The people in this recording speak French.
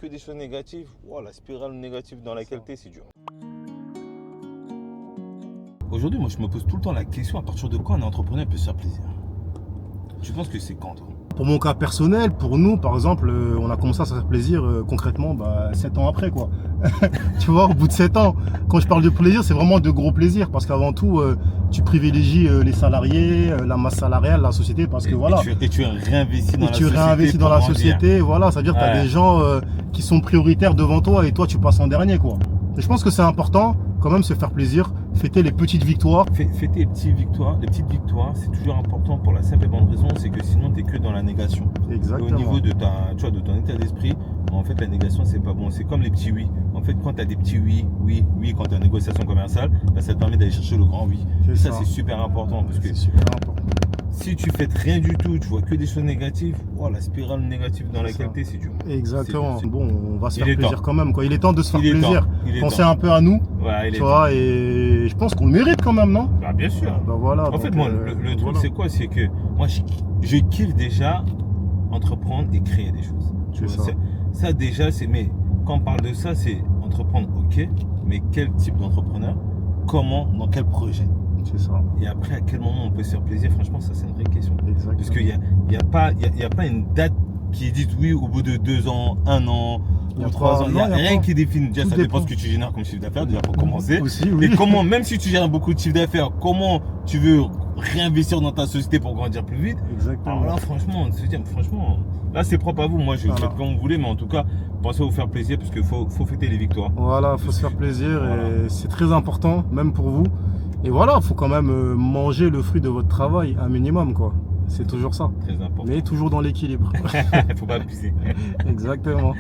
Que des choses négatives, wow, la spirale négative dans laquelle tu es, c'est dur. Aujourd'hui, moi, je me pose tout le temps la question, à partir de quand un entrepreneur peut se faire plaisir? Tu penses que c'est quand, toi? Pour mon cas personnel, pour nous, par exemple, on a commencé à se faire plaisir concrètement 7 ans après, quoi. Tu vois, au bout de 7 ans, quand je parle de plaisir, c'est vraiment de gros plaisir, parce qu'avant tout, tu privilégies les salariés, la masse salariale, la société, parce que voilà. Et tu réinvestis dans la tu société. réinvestis dans la société, voilà, c'est-à-dire que tu as des gens qui sont prioritaires devant toi et toi, tu passes en dernier, quoi. Et je pense que c'est important, quand même, se faire plaisir, fêter les petites victoires. Fêter les petites victoires, c'est toujours important pour la simple et bonne raison, c'est que sinon tu es que dans la négation. Exactement. Et au niveau de ton état d'esprit, en fait la négation c'est pas bon. C'est comme les petits oui. En fait quand tu as des petits oui, quand tu es en négociation commerciale, ça te permet d'aller chercher le grand oui. Et ça c'est super important parce que si tu fais rien du tout, tu vois que des choses négatives, wow, la spirale négative dans laquelle tu es, c'est dur. Exactement. Bon, on va se faire plaisir quand même, quoi. Il est temps de se faire plaisir. Penser un peu à nous. Ouais, tu vois, et je pense qu'on le mérite quand même, non? Bah bien sûr. Bah voilà. En fait, moi, le truc c'est quoi? C'est que moi, je kiffe déjà entreprendre et créer des choses. Tu vois, ça déjà, mais quand on parle de ça, c'est entreprendre, ok, mais quel type d'entrepreneur? Comment? Dans quel projet? C'est ça. Et après, à quel moment on peut se faire plaisir? Franchement, ça c'est une vraie question. Exactement. Parce qu'il n'y a pas une date qui est dite oui au bout de 2 ans, 1 an ou 3 ans. Il n'y a rien qui définit. Déjà, ça dépend ce que tu génères comme chiffre d'affaires, déjà pour commencer. Aussi, oui. Et comment, même si tu gères beaucoup de chiffre d'affaires, comment tu veux réinvestir dans ta société pour grandir plus vite? Exactement. Alors là, franchement, là c'est propre à vous. Moi, je fais comme vous voulez, mais en tout cas, pensez à vous faire plaisir parce qu'il faut fêter les victoires. Voilà, il faut se faire plaisir et c'est très important, même pour vous. Et voilà, il faut quand même manger le fruit de votre travail, un minimum, quoi. C'est toujours ça. Très important. Mais toujours dans l'équilibre. Faut pas abuser. Exactement.